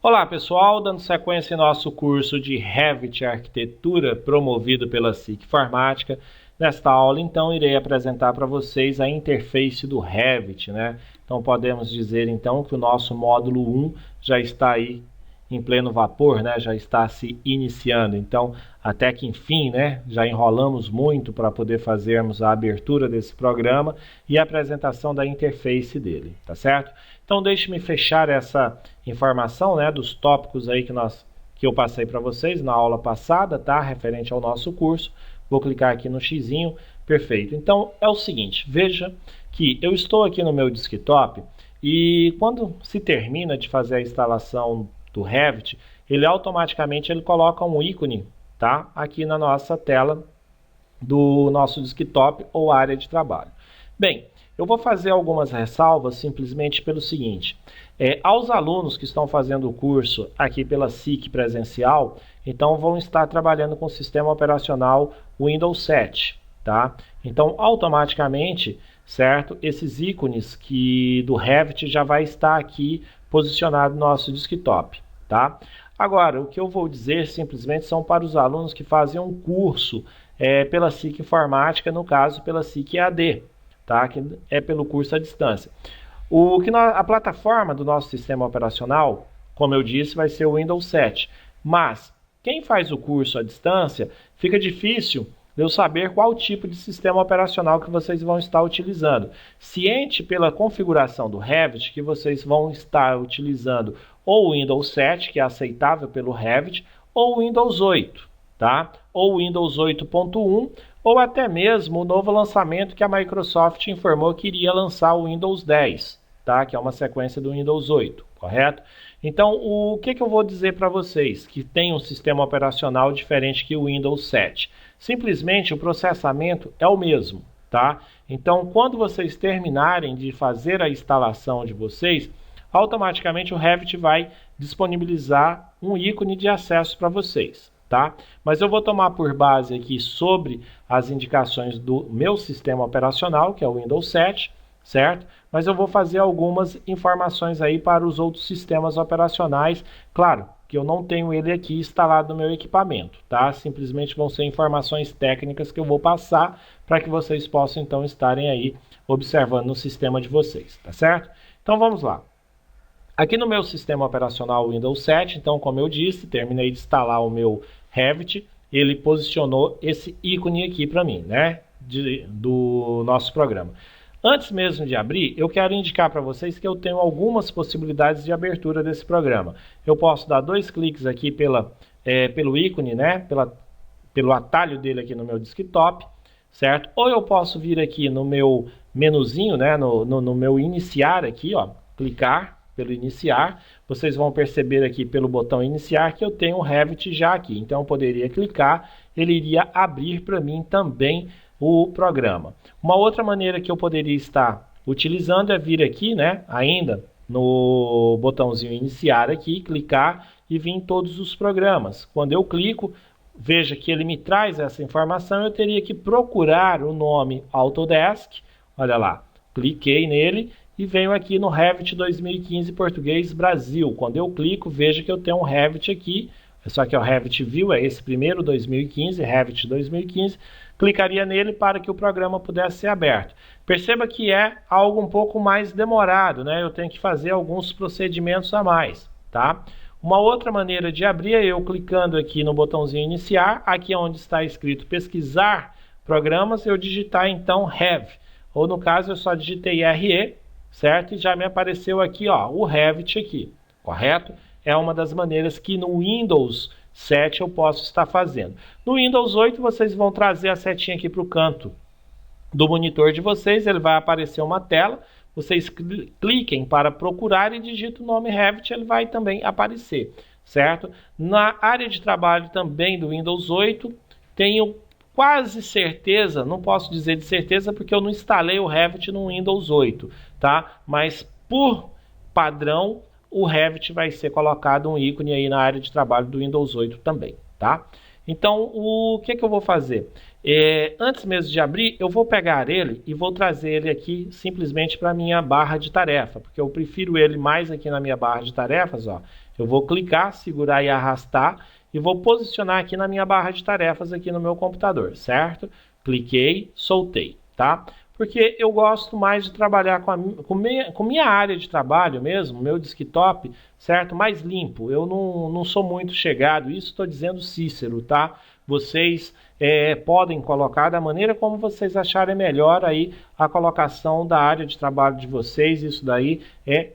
Olá pessoal, dando sequência em nosso curso de Revit Arquitetura promovido pela SIC Informática. Nesta aula então irei apresentar para vocês a interface do Revit, né? Então podemos dizer então que o nosso módulo 1 já está aí em pleno vapor, né? Já está se iniciando. Então até que enfim, né? Já enrolamos muito para poder fazermos a abertura desse programa e a apresentação da interface dele, tá certo? Então deixe-me fechar essa informação, né, dos tópicos aí que eu passei para vocês na aula passada, tá? Referente ao nosso curso. Vou clicar aqui no xizinho, perfeito. Então é o seguinte, veja que eu estou aqui no meu desktop e quando se termina de fazer a instalação do Revit, ele automaticamente coloca um ícone, tá? Aqui na nossa tela do nosso desktop ou área de trabalho. Bem, eu vou fazer algumas ressalvas simplesmente pelo seguinte, aos alunos que estão fazendo o curso aqui pela SIC presencial, então vão estar trabalhando com o sistema operacional Windows 7, tá? Então automaticamente, certo, esses ícones do Revit já vai estar aqui posicionado no nosso desktop, tá? Agora, o que eu vou dizer simplesmente são para os alunos que fazem um curso pela SIC Informática, no caso pela SIC EAD, tá? Que é pelo curso à distância. A plataforma do nosso sistema operacional, como eu disse, vai ser o Windows 7. Mas quem faz o curso à distância, fica difícil de eu saber qual tipo de sistema operacional que vocês vão estar utilizando. Ciente pela configuração do Revit que vocês vão estar utilizando ou o Windows 7, que é aceitável pelo Revit, ou o Windows 8, tá? Ou o Windows 8.1, ou até mesmo o novo lançamento que a Microsoft informou que iria lançar o Windows 10, tá? Que é uma sequência do Windows 8, correto? Então, o que eu vou dizer para vocês que tem um sistema operacional diferente que o Windows 7? Simplesmente o processamento é o mesmo, tá? Então, quando vocês terminarem de fazer a instalação de vocês, automaticamente o Revit vai disponibilizar um ícone de acesso para vocês, tá? Mas eu vou tomar por base aqui sobre as indicações do meu sistema operacional, que é o Windows 7, certo? Mas eu vou fazer algumas informações aí para os outros sistemas operacionais, claro, que eu não tenho ele aqui instalado no meu equipamento, tá? Simplesmente vão ser informações técnicas que eu vou passar para que vocês possam então estarem aí observando no sistema de vocês, tá certo? Então vamos lá. Aqui no meu sistema operacional Windows 7, então como eu disse, terminei de instalar o meu Revit, ele posicionou esse ícone aqui para mim, né? Do nosso programa. Antes mesmo de abrir, eu quero indicar para vocês que eu tenho algumas possibilidades de abertura desse programa. Eu posso dar dois cliques aqui pelo ícone, né? Pelo atalho dele aqui no meu desktop, certo? Ou eu posso vir aqui no meu menuzinho, né? No meu iniciar aqui, ó, clicar pelo iniciar, vocês vão perceber aqui pelo botão iniciar que eu tenho o Revit já aqui, então eu poderia clicar, ele iria abrir para mim também o programa. Uma outra maneira que eu poderia estar utilizando é vir aqui, né, ainda no botãozinho iniciar aqui, clicar e vir em todos os programas. Quando eu clico, veja que ele me traz essa informação, eu teria que procurar o nome Autodesk, olha lá, cliquei nele, e venho aqui no Revit 2015 Português Brasil. Quando eu clico, veja que eu tenho um Revit aqui, só que é o Revit View, é esse primeiro 2015, Revit 2015. Clicaria nele para que o programa pudesse ser aberto. Perceba que é algo um pouco mais demorado, né? Eu tenho que fazer alguns procedimentos a mais, tá? Uma outra maneira de abrir é eu clicando aqui no botãozinho iniciar, aqui onde está escrito pesquisar programas, eu digitar então Rev, ou no caso eu só digitei RE, certo? E já me apareceu aqui, ó, o Revit aqui, correto? É uma das maneiras que no Windows 7 eu posso estar fazendo. No Windows 8 vocês vão trazer a setinha aqui para o canto do monitor de vocês, ele vai aparecer uma tela, vocês cliquem para procurar e digitem o nome Revit, ele vai também aparecer, certo? Na área de trabalho também do Windows 8, tenho quase certeza, não posso dizer de certeza porque eu não instalei o Revit no Windows 8, tá? Mas por padrão, o Revit vai ser colocado um ícone aí na área de trabalho do Windows 8 também, tá? Então, o que eu vou fazer? Antes mesmo de abrir, eu vou pegar ele e vou trazer ele aqui simplesmente para a minha barra de tarefa, porque eu prefiro ele mais aqui na minha barra de tarefas, ó. Eu vou clicar, segurar e arrastar e vou posicionar aqui na minha barra de tarefas aqui no meu computador, certo? Cliquei, soltei, tá? Porque eu gosto mais de trabalhar com minha área de trabalho mesmo, meu desktop, certo? Mais limpo. Eu não sou muito chegado, isso estou dizendo Cícero, tá? Vocês podem colocar da maneira como vocês acharem melhor aí a colocação da área de trabalho de vocês. Isso daí é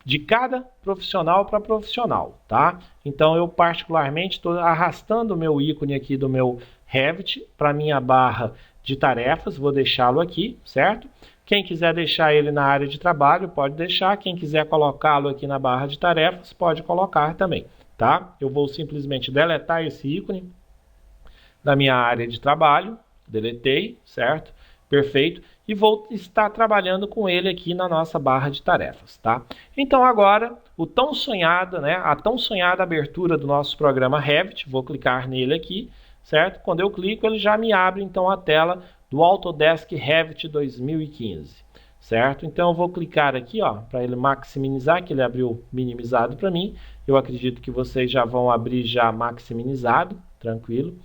de cada profissional para profissional, tá? Então eu particularmente estou arrastando o meu ícone aqui do meu Revit para minha barra de tarefas, vou deixá-lo aqui, certo? Quem quiser deixar ele na área de trabalho, pode deixar. Quem quiser colocá-lo aqui na barra de tarefas, pode colocar também, tá? Eu vou simplesmente deletar esse ícone da minha área de trabalho, deletei, certo? Perfeito. E vou estar trabalhando com ele aqui na nossa barra de tarefas, tá? Então agora, o tão sonhado, né? A tão sonhada abertura do nosso programa Revit, vou clicar nele aqui, certo? Quando eu clico, ele já me abre então a tela do Autodesk Revit 2015, certo? Então eu vou clicar aqui, ó, para ele maximizar, que ele abriu minimizado para mim. Eu acredito que vocês já vão abrir já maximizado, tranquilo.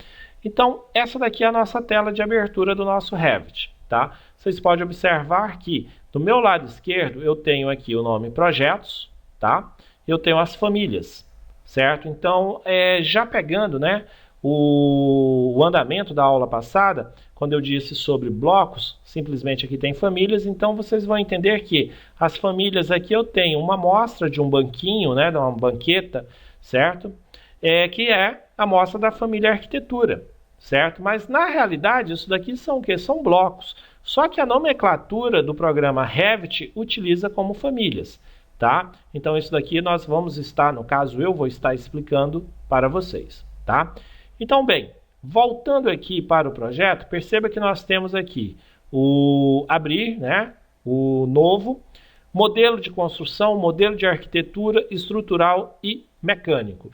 Então essa daqui é a nossa tela de abertura do nosso Revit, tá? Vocês podem observar que do meu lado esquerdo eu tenho aqui o nome projetos, tá? Eu tenho as famílias, certo? Então, já pegando, né, o andamento da aula passada, quando eu disse sobre blocos, simplesmente aqui tem famílias, então vocês vão entender que as famílias aqui eu tenho uma amostra de um banquinho, né, de uma banqueta, certo? Que é a amostra da família arquitetura, certo? Mas na realidade isso daqui são o quê? São blocos. Só que a nomenclatura do programa Revit utiliza como famílias, tá? Então isso daqui nós vamos estar, no caso eu vou estar explicando para vocês, tá? Então bem, voltando aqui para o projeto, perceba que nós temos aqui o abrir, né? O novo, modelo de construção, modelo de arquitetura estrutural e mecânico.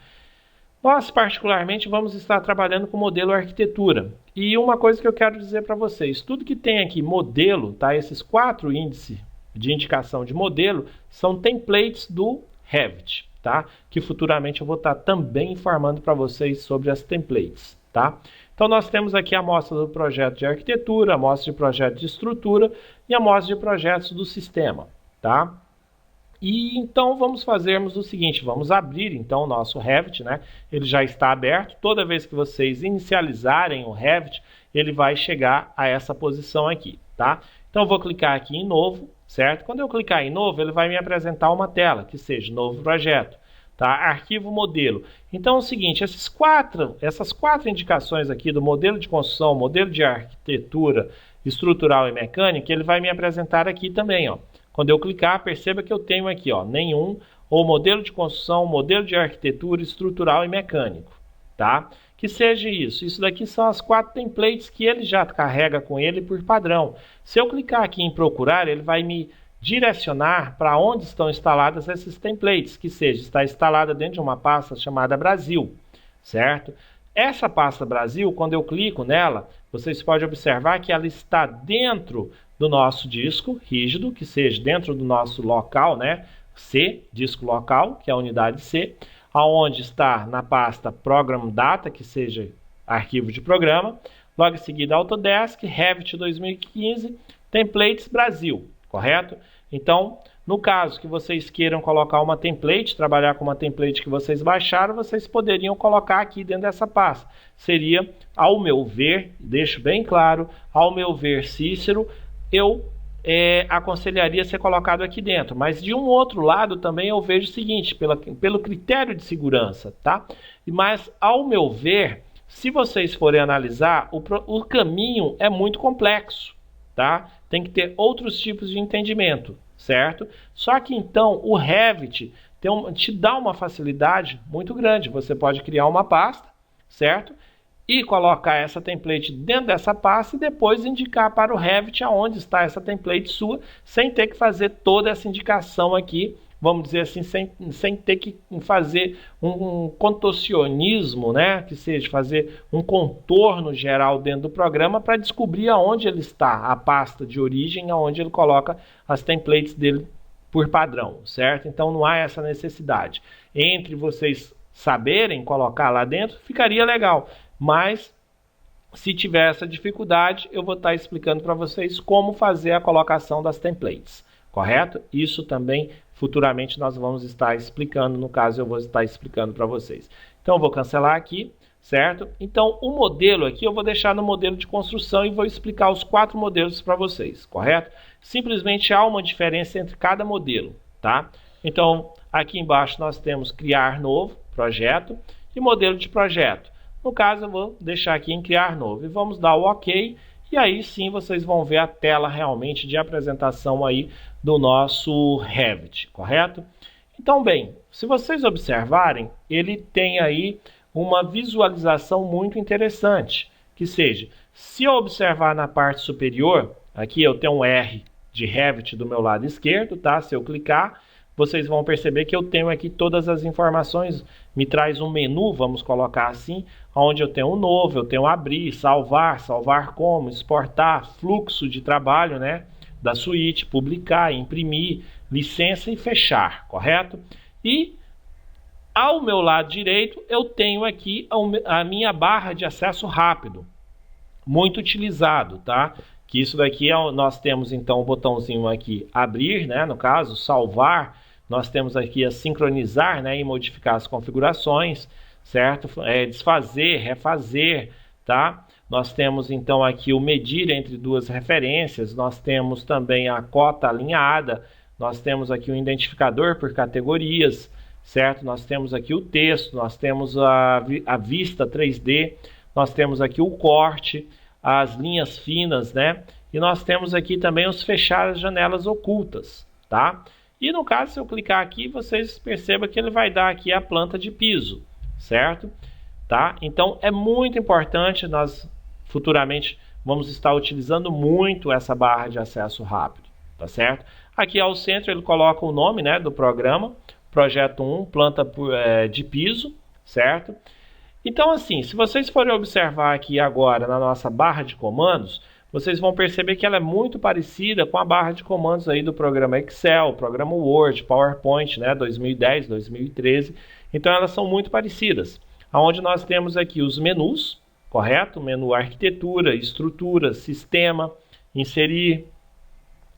Nós, particularmente, vamos estar trabalhando com modelo arquitetura. E uma coisa que eu quero dizer para vocês, tudo que tem aqui modelo, tá? Esses 4 índices de indicação de modelo, são templates do Revit, tá? Que futuramente eu vou estar também informando para vocês sobre as templates, tá? Então nós temos aqui a amostra do projeto de arquitetura, a amostra de projeto de estrutura e a amostra de projetos do sistema, tá? E então vamos fazermos o seguinte, vamos abrir então o nosso Revit, né? Ele já está aberto, toda vez que vocês inicializarem o Revit, ele vai chegar a essa posição aqui, tá? Então eu vou clicar aqui em novo, certo? Quando eu clicar em novo, ele vai me apresentar uma tela, que seja novo projeto, tá? Arquivo modelo. Então é o seguinte, essas quatro indicações aqui do modelo de construção, modelo de arquitetura, estrutural e mecânica, ele vai me apresentar aqui também, ó. Quando eu clicar, perceba que eu tenho aqui, ó, nenhum, ou modelo de construção, modelo de arquitetura, estrutural e mecânico, tá? Que seja isso. Isso daqui são as 4 templates que ele já carrega com ele por padrão. Se eu clicar aqui em procurar, ele vai me direcionar para onde estão instaladas esses templates, que seja, está instalada dentro de uma pasta chamada Brasil, certo? Essa pasta Brasil, quando eu clico nela, vocês podem observar que ela está dentro do nosso disco rígido, que seja dentro do nosso local, né? C, disco local, que é a unidade C, aonde está na pasta Program Data, que seja arquivo de programa, logo em seguida Autodesk, Revit 2015, Templates Brasil, correto? Então, no caso que vocês queiram colocar uma template, trabalhar com uma template que vocês baixaram, vocês poderiam colocar aqui dentro dessa pasta. Seria, ao meu ver, deixo bem claro, ao meu ver, Cícero, eu aconselharia ser colocado aqui dentro. Mas de um outro lado também eu vejo o seguinte, pelo critério de segurança, tá? Mas ao meu ver, se vocês forem analisar, o caminho é muito complexo, tá? Tem que ter outros tipos de entendimento, certo? Só que então o Revit te dá uma facilidade muito grande. Você pode criar uma pasta, certo? E colocar essa template dentro dessa pasta e depois indicar para o Revit aonde está essa template sua, sem ter que fazer toda essa indicação aqui, vamos dizer assim, sem ter que fazer um contorcionismo, né? Que seja, fazer um contorno geral dentro do programa para descobrir aonde ele está, a pasta de origem, aonde ele coloca as templates dele por padrão, certo? Então não há essa necessidade. Entre vocês saberem colocar lá dentro, ficaria legal, mas se tiver essa dificuldade, eu vou estar explicando para vocês como fazer a colocação das templates, correto? Isso também futuramente nós vamos estar explicando, no caso eu vou estar explicando para vocês. Então eu vou cancelar aqui, certo? Então o modelo aqui eu vou deixar no modelo de construção e vou explicar os 4 modelos para vocês, correto? Simplesmente há uma diferença entre cada modelo, tá? Então aqui embaixo nós temos criar novo, projeto e modelo de projeto. No caso eu vou deixar aqui em criar novo e vamos dar o OK. E aí sim vocês vão ver a tela realmente de apresentação aí do nosso Revit, correto? Então, bem, se vocês observarem, ele tem aí uma visualização muito interessante, que seja, se eu observar na parte superior, aqui eu tenho um R de Revit do meu lado esquerdo, tá? Se eu clicar, vocês vão perceber que eu tenho aqui todas as informações, me traz um menu, vamos colocar assim, onde eu tenho um novo, eu tenho abrir, salvar, salvar como, exportar, fluxo de trabalho, né, da suíte, publicar, imprimir, licença e fechar, correto? E ao meu lado direito eu tenho aqui a minha barra de acesso rápido, muito utilizado, tá? Que isso daqui nós temos então o botãozinho aqui abrir, né, no caso, salvar, nós temos aqui a sincronizar, né, e modificar as configurações, certo? Desfazer, refazer, tá? Nós temos então aqui o medir entre duas referências, nós temos também a cota alinhada, nós temos aqui o identificador por categorias, certo? Nós temos aqui o texto, nós temos a vista 3D, nós temos aqui o corte, as linhas finas, né? E nós temos aqui também os fechar as janelas ocultas, tá? E no caso, se eu clicar aqui, vocês percebam que ele vai dar aqui a planta de piso, certo? Tá? Então é muito importante, nós futuramente vamos estar utilizando muito essa barra de acesso rápido, tá certo? Aqui ao centro ele coloca o nome, né, do programa, projeto 1, planta de piso, certo? Então assim, se vocês forem observar aqui agora na nossa barra de comandos, vocês vão perceber que ela é muito parecida com a barra de comandos aí do programa Excel, programa Word, PowerPoint, né, 2010, 2013. Então elas são muito parecidas. Onde nós temos aqui os menus, correto? Menu arquitetura, estrutura, sistema, inserir,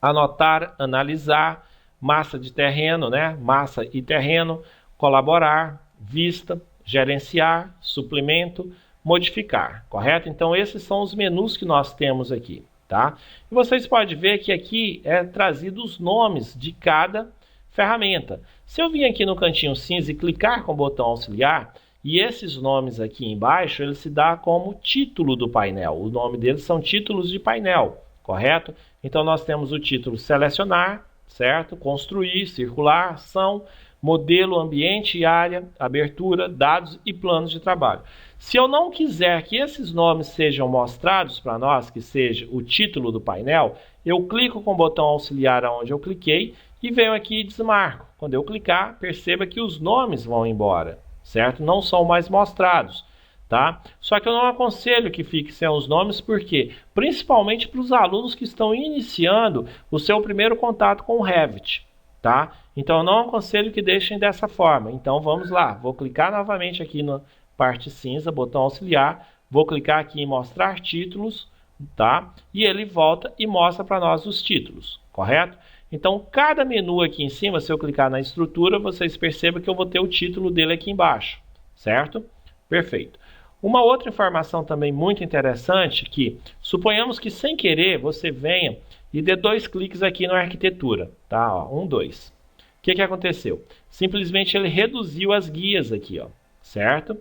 anotar, analisar, massa de terreno, né? Massa e terreno, colaborar, vista, gerenciar, suplemento, modificar, correto? Então esses são os menus que nós temos aqui, tá? E vocês podem ver que aqui é trazido os nomes de cada ferramenta. Se eu vir aqui no cantinho cinza e clicar com o botão auxiliar, e esses nomes aqui embaixo, ele se dá como título do painel. O nome deles são títulos de painel, correto? Então nós temos o título selecionar, certo? Construir, circular, ação, modelo, ambiente e área, abertura, dados e planos de trabalho. Se eu não quiser que esses nomes sejam mostrados para nós, que seja o título do painel, eu clico com o botão auxiliar onde eu cliquei e venho aqui e desmarco. Quando eu clicar, perceba que os nomes vão embora, certo? Não são mais mostrados, tá? Só que eu não aconselho que fique sem os nomes, porque principalmente para os alunos que estão iniciando o seu primeiro contato com o Revit, tá? Então eu não aconselho que deixem dessa forma. Então vamos lá, vou clicar novamente aqui na parte cinza, botão auxiliar, vou clicar aqui em mostrar títulos, tá? E ele volta e mostra para nós os títulos, correto? Então cada menu aqui em cima, se eu clicar na estrutura, vocês percebam que eu vou ter o título dele aqui embaixo, certo? Perfeito. Uma outra informação também muito interessante que, suponhamos que sem querer você venha e dê 2 cliques aqui na arquitetura, tá? Ó, 1, 2. O que aconteceu? Simplesmente ele reduziu as guias aqui, ó, certo?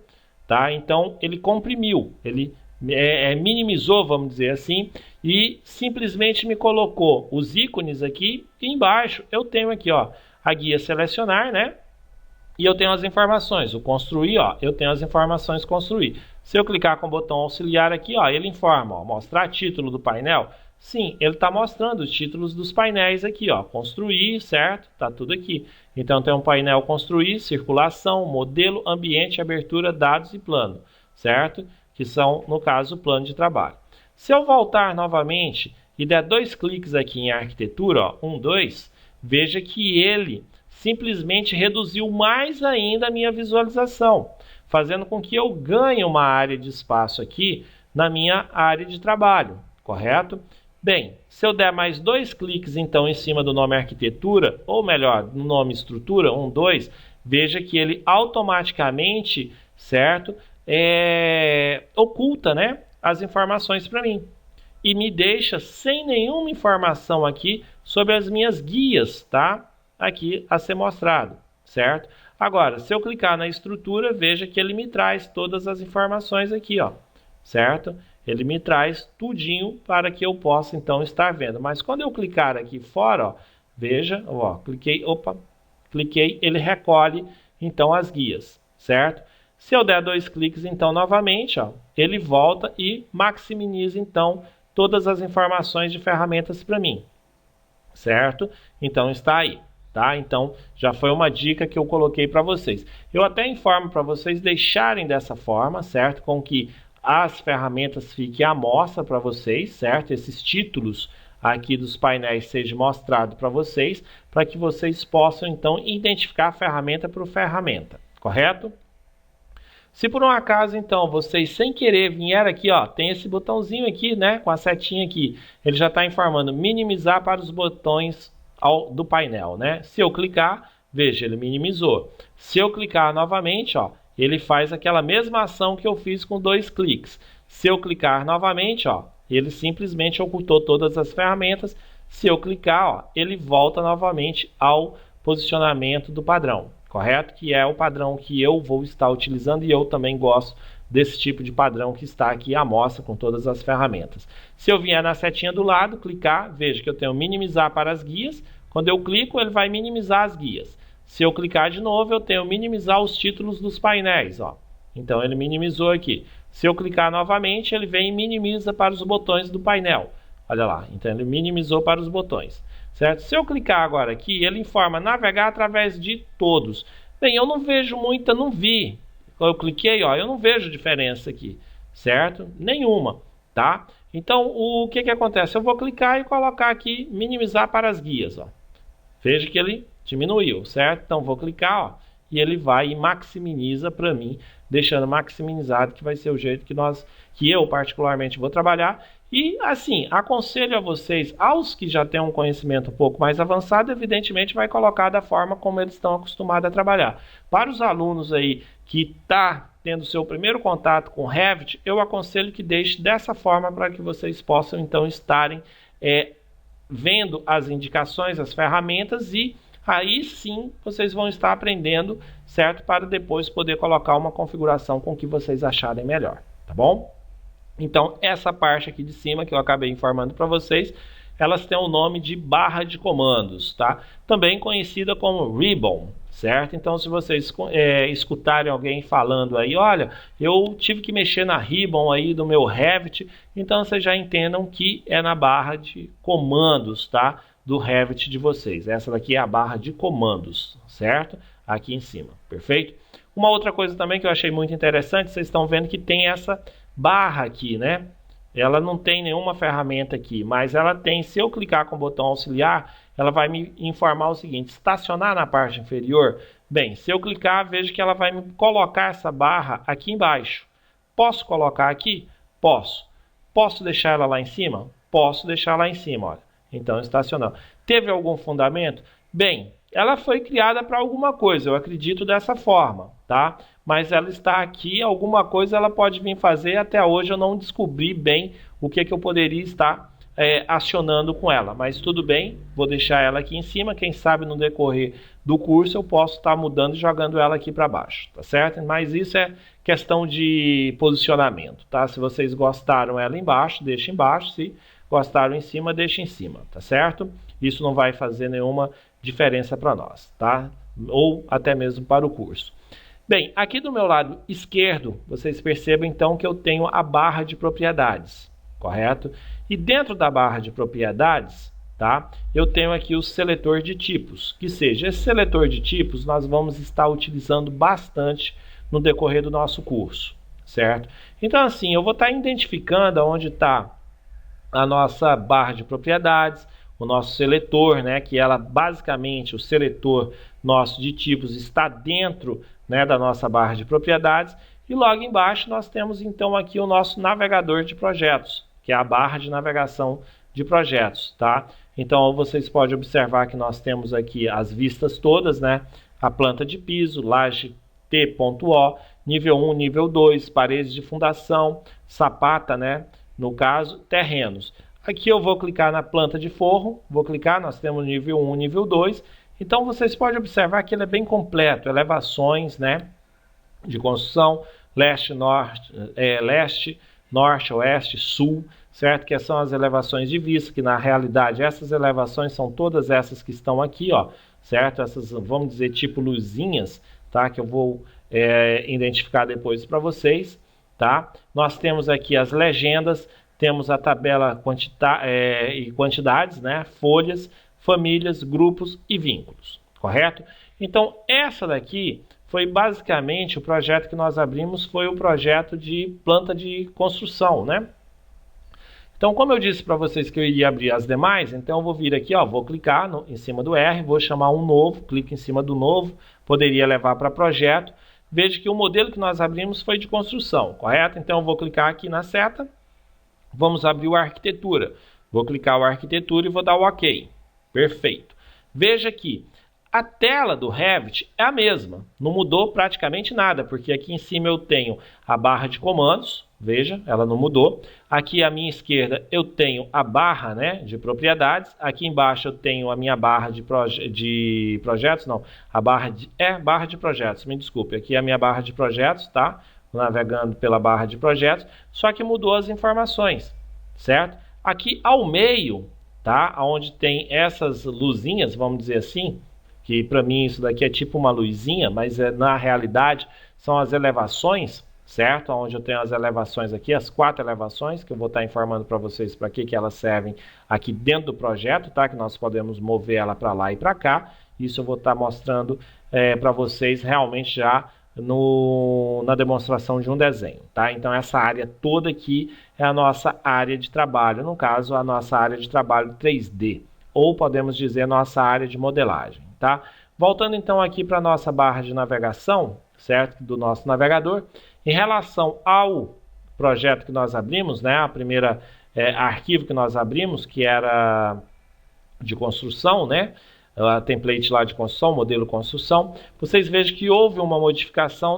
Tá? Então ele comprimiu, ele minimizou, vamos dizer assim, e simplesmente me colocou os ícones aqui e embaixo eu tenho aqui, ó, a guia selecionar, né? E eu tenho as informações, o construir, ó, eu tenho as informações construir. Se eu clicar com o botão auxiliar aqui, ó, ele informa, ó, mostrar título do painel. Sim, ele está mostrando os títulos dos painéis aqui, ó, construir, certo? Tá tudo aqui. Então tem um painel construir, circulação, modelo, ambiente, abertura, dados e plano, certo? Que são, no caso, o plano de trabalho. Se eu voltar novamente e der 2 cliques aqui em arquitetura, ó, 1, 2, veja que ele simplesmente reduziu mais ainda a minha visualização, fazendo com que eu ganhe uma área de espaço aqui na minha área de trabalho, correto? Bem, se eu der mais 2 cliques então em cima do nome arquitetura, ou melhor, no nome estrutura, 1, 2, veja que ele automaticamente, certo, oculta, né, as informações para mim e me deixa sem nenhuma informação aqui sobre as minhas guias, tá? Aqui a ser mostrado, certo? Agora, se eu clicar na estrutura, veja que ele me traz todas as informações aqui, ó, certo? Ele me traz tudinho para que eu possa então estar vendo. Mas quando eu clicar aqui fora, ó, veja, ó, cliquei, ele recolhe então as guias, certo? Se eu der 2 cliques então novamente, ó, ele volta e maximiza então todas as informações de ferramentas para mim, certo? Então está aí, tá? Então já foi uma dica que eu coloquei para vocês. Eu até informo para vocês deixarem dessa forma, certo? Com que as ferramentas fiquem à mostra para vocês, certo? Esses títulos aqui dos painéis sejam mostrados para vocês, para que vocês possam então identificar ferramenta por ferramenta, correto? Se por um acaso então vocês sem querer vieram aqui, ó, tem esse botãozinho aqui, né, com a setinha aqui, ele já está informando minimizar para os botões do painel, né? Se eu clicar, veja, ele minimizou. Se eu clicar novamente, ó, ele faz aquela mesma ação que eu fiz com 2 cliques. Se eu clicar novamente, ó, ele simplesmente ocultou todas as ferramentas. Se eu clicar, ó, ele volta novamente ao posicionamento do padrão, correto? Que é o padrão que eu vou estar utilizando e eu também gosto desse tipo de padrão que está aqui à mostra com todas as ferramentas. Se eu vier na setinha do lado, clicar, veja que eu tenho minimizar para as guias. Quando eu clico, ele vai minimizar as guias. Se eu clicar de novo, eu tenho minimizar os títulos dos painéis, ó. Então ele minimizou aqui. Se eu clicar novamente, ele vem e minimiza para os botões do painel. Olha lá, então ele minimizou para os botões, certo? Se eu clicar agora aqui, ele informa navegar através de todos. Bem, eu não vejo muita, não vi. Eu cliquei, ó, eu não vejo diferença aqui, certo? Nenhuma, tá? Então o que acontece? Eu vou clicar e colocar aqui minimizar para as guias, ó. Veja que ele diminuiu, certo? Então vou clicar, ó, e ele vai e maximiza para mim, deixando maximizado, que vai ser o jeito que eu particularmente vou trabalhar. E assim, aconselho a vocês, aos que já têm um conhecimento um pouco mais avançado, evidentemente vai colocar da forma como eles estão acostumados a trabalhar. Para os alunos aí que tá tendo seu primeiro contato com Revit, eu aconselho que deixe dessa forma para que vocês possam então estarem vendo as indicações, as ferramentas, e aí sim vocês vão estar aprendendo, certo? Para depois poder colocar uma configuração com que vocês acharem melhor, tá bom? Então essa parte aqui de cima que eu acabei informando para vocês, elas têm o nome de barra de comandos, tá? Também conhecida como ribbon, certo? Então se vocês escutarem alguém falando aí, olha, eu tive que mexer na ribbon aí do meu Revit, então vocês já entendam que é na barra de comandos, tá? Do Revit de vocês. Essa daqui é a barra de comandos, certo? Aqui em cima, perfeito? Uma outra coisa também que eu achei muito interessante, vocês estão vendo que tem essa barra aqui, né? Ela não tem nenhuma ferramenta aqui, mas ela tem, se eu clicar com o botão auxiliar, ela vai me informar o seguinte, estacionar na parte inferior. Bem, se eu clicar, vejo que ela vai me colocar essa barra aqui embaixo. Posso colocar aqui? Posso. Posso deixar ela lá em cima? Posso deixar lá em cima, olha. Então, estacionando. Teve algum fundamento? Bem, ela foi criada para alguma coisa, eu acredito dessa forma, tá? Mas ela está aqui, alguma coisa ela pode vir fazer, até hoje eu não descobri bem o que eu poderia estar acionando com ela. Mas tudo bem, vou deixar ela aqui em cima, quem sabe no decorrer do curso eu posso estar mudando e jogando ela aqui para baixo, tá certo? Mas isso é questão de posicionamento, tá? Se vocês gostaram ela embaixo, deixa embaixo, se gostaram em cima, deixa em cima, tá certo? Isso não vai fazer nenhuma diferença para nós, tá? Ou até mesmo para o curso. Bem, aqui do meu lado esquerdo, vocês percebem então que eu tenho a barra de propriedades, correto? E dentro da barra de propriedades, tá? Eu tenho aqui o seletor de tipos, que seja, esse seletor de tipos nós vamos estar utilizando bastante no decorrer do nosso curso, certo? Então assim, eu vou estar identificando onde está a nossa barra de propriedades, o nosso seletor, né, que ela basicamente, o seletor nosso de tipos está dentro, né, da nossa barra de propriedades. E logo embaixo nós temos então aqui o nosso navegador de projetos, que é a barra de navegação de projetos, tá? Então vocês podem observar que nós temos aqui as vistas todas, né? A planta de piso, laje T.O, nível 1, nível 2, paredes de fundação, sapata, né? No caso, terrenos. Aqui eu vou clicar na planta de forro, vou clicar, nós temos nível 1, nível 2. Então vocês podem observar que ele é bem completo, elevações, né? De construção, leste, norte, oeste, sul, certo? Que são as elevações de vista, que na realidade essas elevações são todas essas que estão aqui, ó, certo? Essas, vamos dizer, tipo luzinhas, tá? Que eu vou identificar depois para vocês, tá? Nós temos aqui as legendas, temos a tabela e quantidades, né? Folhas, famílias, grupos e vínculos, correto? Então, essa daqui foi basicamente o projeto que nós abrimos, foi o projeto de planta de construção, né? Então, como eu disse para vocês que eu iria abrir as demais, então eu vou vir aqui, ó, vou clicar em cima do R, vou chamar um novo, clico em cima do novo, poderia levar para projeto. Veja que o modelo que nós abrimos foi de construção, correto? Então, eu vou clicar aqui na seta, vamos abrir o arquitetura. Vou clicar o arquitetura e vou dar o OK. Perfeito. Veja que a tela do Revit é a mesma, não mudou praticamente nada, porque aqui em cima eu tenho a barra de comandos, veja, ela não mudou. Aqui à minha esquerda eu tenho a barra, né, de propriedades, aqui embaixo eu tenho a minha barra de projetos, não, a barra de projetos, me desculpe, aqui é a minha barra de projetos, tá? Navegando pela barra de projetos, só que mudou as informações, certo? Aqui ao meio, tá, onde tem essas luzinhas, vamos dizer assim, que para mim isso daqui é tipo uma luzinha, mas na realidade são as elevações, certo? Onde eu tenho as elevações aqui, as 4 elevações, que eu vou estar informando para vocês para que elas servem aqui dentro do projeto, tá? Que nós podemos mover ela para lá e para cá. Isso eu vou estar mostrando para vocês realmente já na demonstração de um desenho, tá? Então essa área toda aqui é a nossa área de trabalho, no caso a nossa área de trabalho 3D, ou podemos dizer nossa área de modelagem. Tá? Voltando então aqui para a nossa barra de navegação, certo? Do nosso navegador, em relação ao projeto que nós abrimos, né? A primeira arquivo que nós abrimos, que era de construção, né? A template lá de construção, modelo construção, vocês vejam que houve uma modificação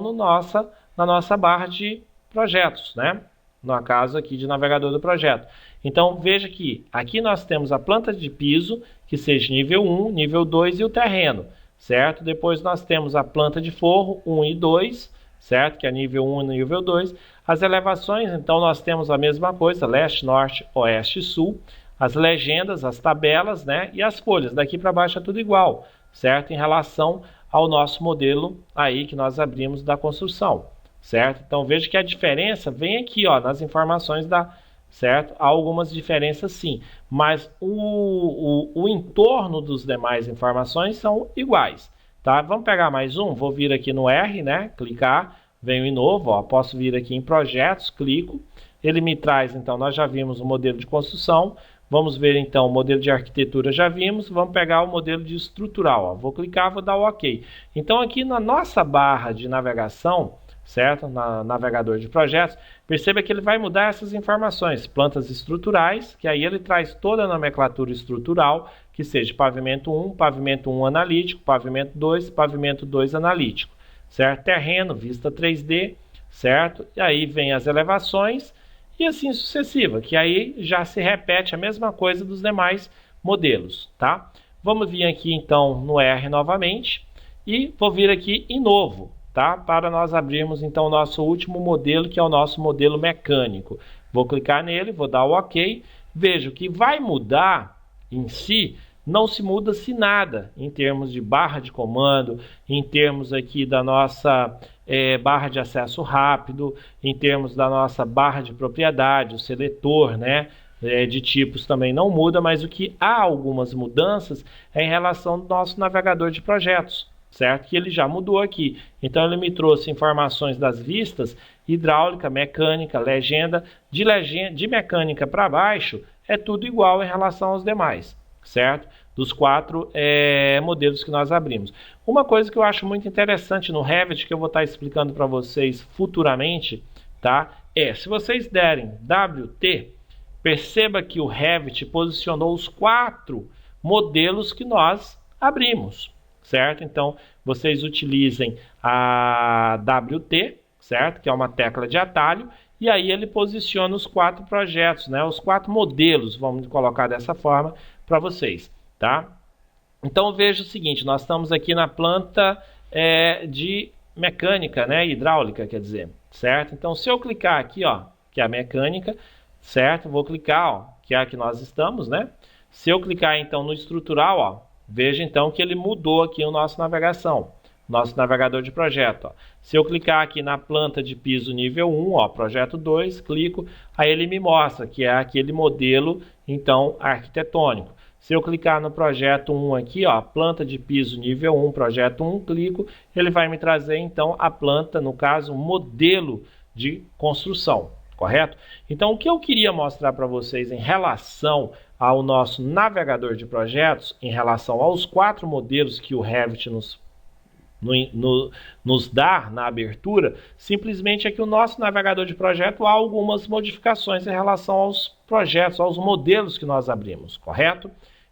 na nossa barra de projetos, né? No caso aqui de navegador do projeto. Então veja que aqui nós temos a planta de piso, que seja nível 1, nível 2 e o terreno, certo? Depois nós temos a planta de forro 1 e 2, certo? Que é nível 1 e nível 2. As elevações, então nós temos a mesma coisa, leste, norte, oeste e sul. As legendas, as tabelas, né? E as folhas, daqui para baixo é tudo igual, certo? Em relação ao nosso modelo aí que nós abrimos da construção, certo? Então veja que a diferença vem aqui, ó, nas informações certo? Há algumas diferenças sim, mas o entorno dos demais informações são iguais, tá? Vamos pegar mais um, vou vir aqui no R, né? Clicar, venho em novo, ó, posso vir aqui em projetos, clico, ele me traz, então nós já vimos o modelo de construção, vamos ver então o modelo de arquitetura, já vimos, vamos pegar o modelo de estrutural, ó, vou clicar, vou dar o OK. Então aqui na nossa barra de navegação, certo? Na navegador de projetos, perceba que ele vai mudar essas informações, plantas estruturais, que aí ele traz toda a nomenclatura estrutural, que seja pavimento 1 analítico, pavimento 2 analítico, certo? Terreno, vista 3D, certo? E aí vem as elevações e assim sucessiva, que aí já se repete a mesma coisa dos demais modelos, tá? Vamos vir aqui então no R novamente e vou vir aqui em novo, tá? Para nós abrirmos então o nosso último modelo, que é o nosso modelo mecânico. Vou clicar nele, vou dar o OK. Vejo que vai mudar em si, não se muda-se nada em termos de barra de comando, em termos aqui da nossa barra de acesso rápido, em termos da nossa barra de propriedade, o seletor, né? De tipos também não muda, mas o que há algumas mudanças é em relação ao nosso navegador de projetos, certo? Que ele já mudou aqui. Então ele me trouxe informações das vistas, hidráulica, mecânica, legenda. De mecânica para baixo é tudo igual em relação aos demais, certo? Dos 4 modelos que nós abrimos. Uma coisa que eu acho muito interessante no Revit, que eu vou estar explicando para vocês futuramente, tá? Se vocês derem WT, perceba que o Revit posicionou os 4 modelos que nós abrimos, certo? Então, vocês utilizem a WT, certo? Que é uma tecla de atalho, e aí ele posiciona os 4 projetos, né? Os 4 modelos, vamos colocar dessa forma para vocês, tá? Então veja o seguinte, nós estamos aqui na planta de mecânica, né? Hidráulica, quer dizer, certo? Então se eu clicar aqui, ó, que é a mecânica, certo? Vou clicar, ó, que é a que nós estamos, né? Se eu clicar então no estrutural, ó, veja então que ele mudou aqui o nosso navegação, nosso navegador de projeto, ó. Se eu clicar aqui na planta de piso nível 1, ó, projeto 2, clico, aí ele me mostra que é aquele modelo então arquitetônico. Se eu clicar no projeto 1 aqui, ó, planta de piso nível 1, projeto 1, clico, ele vai me trazer então a planta, no caso, modelo de construção, correto? Então, o que eu queria mostrar para vocês em relação ao nosso navegador de projetos, em relação aos 4 modelos que o Revit nos dá na abertura, simplesmente é que o nosso navegador de projeto há algumas modificações em relação aos projetos, aos modelos que nós abrimos, correto?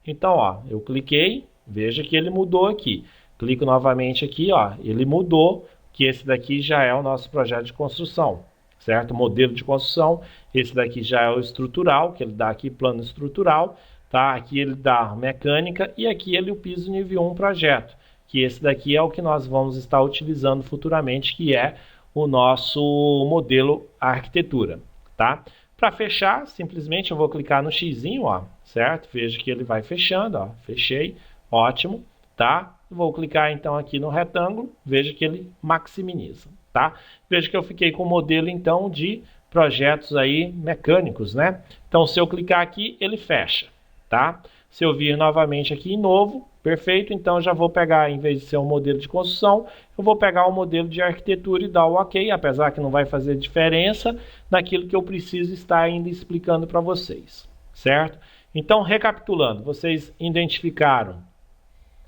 Então, ó, eu cliquei, veja que ele mudou aqui. Clico novamente aqui, ó, ele mudou, que esse daqui já é o nosso projeto de construção, certo? Modelo de construção, esse daqui já é o estrutural, que ele dá aqui plano estrutural, tá? Aqui ele dá mecânica e aqui ele o piso nível 1 projeto, que esse daqui é o que nós vamos estar utilizando futuramente, que é o nosso modelo arquitetura, tá? Para fechar, simplesmente eu vou clicar no xizinho, ó, certo? Veja que ele vai fechando, ó, fechei, ótimo, tá? Vou clicar então aqui no retângulo, veja que ele maximiza, tá? Veja que eu fiquei com o modelo então de projetos aí mecânicos, né? Então se eu clicar aqui, ele fecha, tá? Se eu vir novamente aqui em novo, perfeito, então já vou pegar, em vez de ser um modelo de construção, eu vou pegar o modelo de arquitetura e dar o OK, apesar que não vai fazer diferença naquilo que eu preciso estar ainda explicando para vocês, certo? Então, recapitulando, vocês identificaram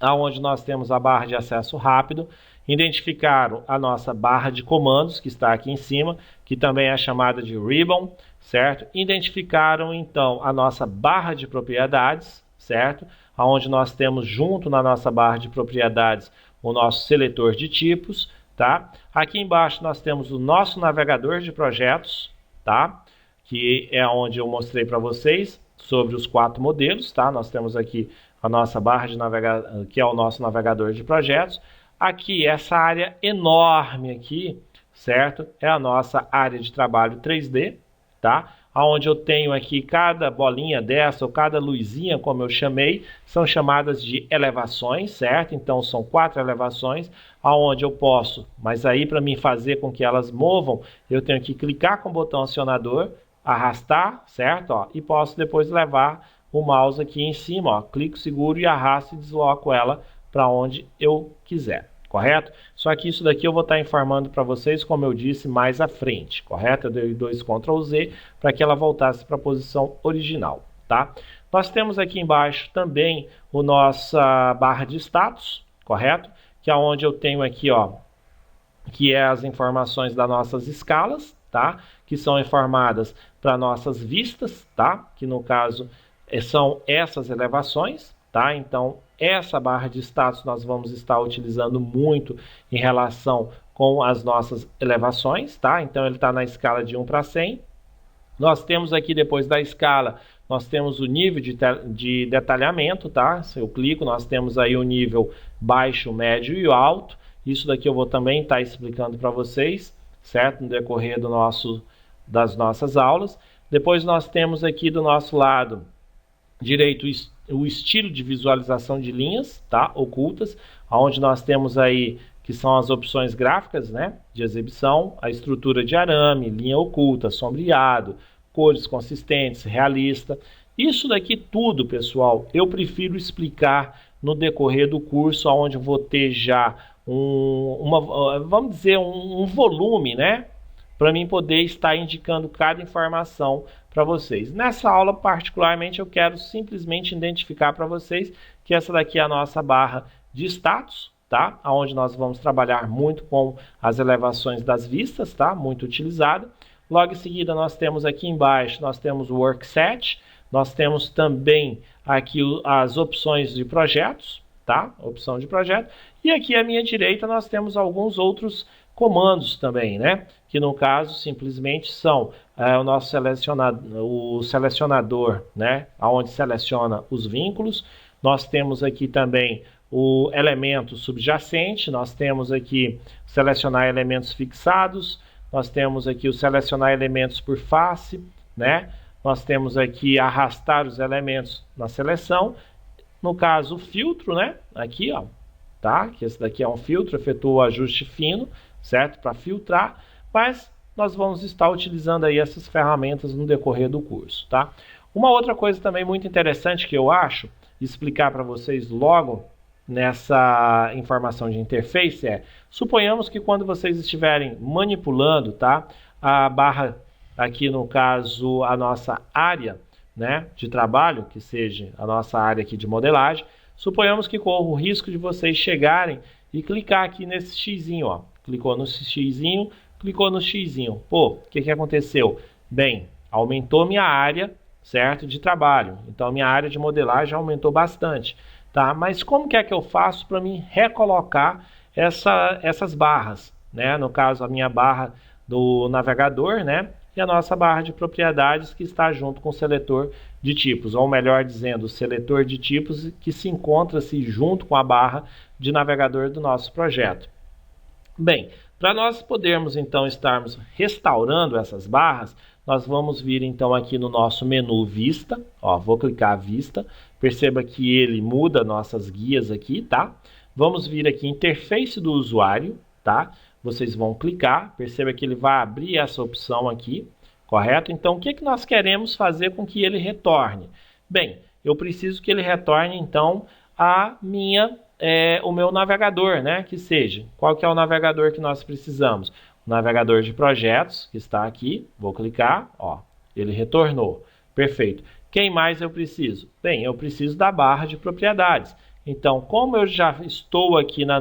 aonde nós temos a barra de acesso rápido, identificaram a nossa barra de comandos, que está aqui em cima, que também é chamada de ribbon, certo? Identificaram, então, a nossa barra de propriedades, certo? Onde nós temos junto na nossa barra de propriedades o nosso seletor de tipos, tá? Aqui embaixo nós temos o nosso navegador de projetos, tá? Que é onde eu mostrei para vocês sobre os 4 modelos, tá? Nós temos aqui a nossa barra de navegação, que é o nosso navegador de projetos. Aqui, essa área enorme aqui, certo? É a nossa área de trabalho 3D, tá? Onde eu tenho aqui cada bolinha dessa, ou cada luzinha, como eu chamei, são chamadas de elevações, certo? Então, são 4 elevações, aonde eu posso, mas aí para mim fazer com que elas movam, eu tenho que clicar com o botão acionador, arrastar, certo? Ó, e posso depois levar o mouse aqui em cima, ó, clico, seguro e arrasto e desloco ela para onde eu quiser. Correto? Só que isso daqui eu vou estar informando para vocês, como eu disse, mais à frente, correto? Eu dei 2 Ctrl Z para que ela voltasse para a posição original, tá? Nós temos aqui embaixo também a nossa barra de status, correto? Que é onde eu tenho aqui, ó, que é as informações das nossas escalas, tá? Que são informadas para nossas vistas, tá? Que no caso são essas elevações, tá? Então, essa barra de status nós vamos estar utilizando muito em relação com as nossas elevações, tá? Então, ele está na escala de 1 para 100. Nós temos aqui, depois da escala, nós temos o nível de detalhamento, tá? Se eu clico, nós temos aí o nível baixo, médio e alto. Isso daqui eu vou também estar explicando para vocês, certo? No decorrer das nossas aulas. Depois nós temos aqui do nosso lado direito o estilo de visualização de linhas, tá? Ocultas, onde nós temos aí que são as opções gráficas, né? De exibição, a estrutura de arame, linha oculta, sombreado, cores consistentes, realista. Isso daqui tudo, pessoal, eu prefiro explicar no decorrer do curso, onde eu vou ter já vamos dizer, um volume, né? para mim poder estar indicando cada informação para vocês. Nessa aula, particularmente, eu quero simplesmente identificar para vocês que essa daqui é a nossa barra de status, tá? Onde nós vamos trabalhar muito com as elevações das vistas, tá? Muito utilizada. Logo em seguida, nós temos aqui embaixo, nós temos o Workset, nós temos também aqui as opções de projetos, tá? Opção de projeto. E aqui à minha direita nós temos alguns outros comandos também, né? Que no caso simplesmente são o nosso selecionador, né? Onde seleciona os vínculos. Nós temos aqui também o elemento subjacente, nós temos aqui selecionar elementos fixados, nós temos aqui o selecionar elementos por face, né? Nós temos aqui arrastar os elementos na seleção, no caso o filtro, né? Aqui, ó, tá? Que esse daqui é um filtro, efetua o ajuste fino, certo? Para filtrar, mas nós vamos estar utilizando aí essas ferramentas no decorrer do curso, tá? Uma outra coisa também muito interessante que eu acho explicar para vocês logo nessa informação de interface é, suponhamos que quando vocês estiverem manipulando, tá, a barra aqui no caso a nossa área, né, de trabalho, que seja a nossa área aqui de modelagem, suponhamos que corra o risco de vocês chegarem e clicar aqui nesse xizinho, ó, clicou no xizinho, clicou no xizinho, pô, o que aconteceu? Bem, aumentou minha área, certo, de trabalho, então minha área de modelagem aumentou bastante. Tá? Mas como que é que eu faço para mim recolocar essas barras, né? No caso, a minha barra do navegador, né? E a nossa barra de propriedades que está junto com o seletor de tipos, ou melhor dizendo, o seletor de tipos que se encontra-se junto com a barra de navegador do nosso projeto. Bem, para nós podermos então estarmos restaurando essas barras, nós vamos vir então aqui no nosso menu Vista, ó, vou clicar Vista, perceba que ele muda nossas guias aqui, tá? Vamos vir aqui Interface do usuário, tá? Vocês vão clicar, perceba que ele vai abrir essa opção aqui, correto? Então, o que nós queremos fazer com que ele retorne? Bem, eu preciso que ele retorne então o meu navegador, né? Que seja, qual que é o navegador que nós precisamos? O navegador de projetos, que está aqui, vou clicar, ó, ele retornou, perfeito. Quem mais eu preciso? Bem, eu preciso da barra de propriedades. Então, como eu já estou aqui no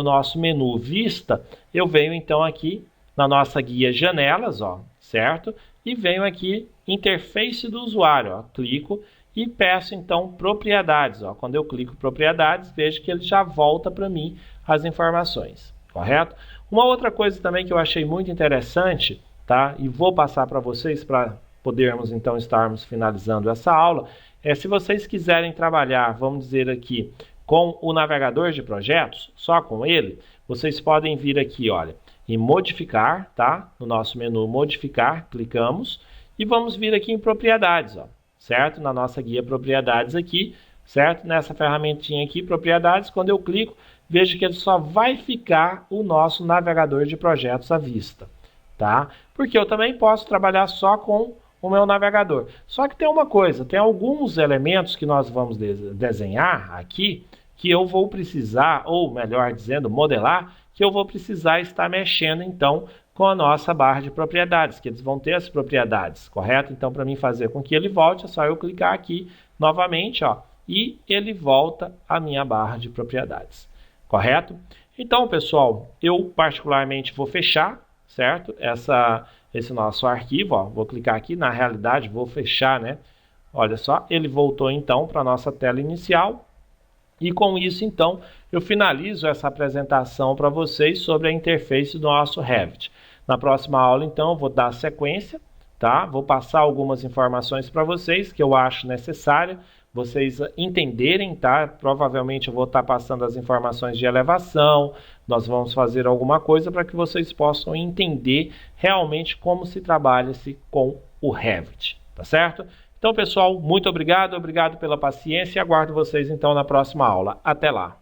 nosso menu Vista, eu venho então aqui na nossa guia Janelas, ó, certo? E venho aqui Interface do usuário, ó, clico e peço então Propriedades. Ó. Quando eu clico Propriedades, vejo que ele já volta para mim as informações, correto? Uma outra coisa também que eu achei muito interessante, tá? E vou passar para vocês para podermos então estarmos finalizando essa aula, é se vocês quiserem trabalhar, vamos dizer aqui, com o navegador de projetos, só com ele, vocês podem vir aqui, olha, em modificar, tá? No nosso menu modificar, clicamos e vamos vir aqui em propriedades, ó, certo? Na nossa guia propriedades aqui, certo? Nessa ferramentinha aqui, propriedades, quando eu clico, veja que ele só vai ficar o nosso navegador de projetos à vista, tá? Porque eu também posso trabalhar só com o meu navegador. Só que tem uma coisa, tem alguns elementos que nós vamos desenhar aqui, que eu vou precisar, ou melhor dizendo, modelar, que eu vou precisar estar mexendo então com a nossa barra de propriedades, que eles vão ter as propriedades, correto? Então, para mim fazer com que ele volte, é só eu clicar aqui novamente, ó, e ele volta à minha barra de propriedades, correto? Então, pessoal, eu particularmente vou fechar, certo? Esse nosso arquivo, ó, vou clicar aqui, na realidade vou fechar, né? Olha só, ele voltou então para a nossa tela inicial. E com isso, então, eu finalizo essa apresentação para vocês sobre a interface do nosso Revit. Na próxima aula, então, eu vou dar sequência, tá? Vou passar algumas informações para vocês que eu acho necessária vocês entenderem, tá? Provavelmente eu vou estar passando as informações de elevação, nós vamos fazer alguma coisa para que vocês possam entender realmente como se trabalha-se com o Revit, tá certo? Então, pessoal, muito obrigado pela paciência e aguardo vocês então na próxima aula. Até lá!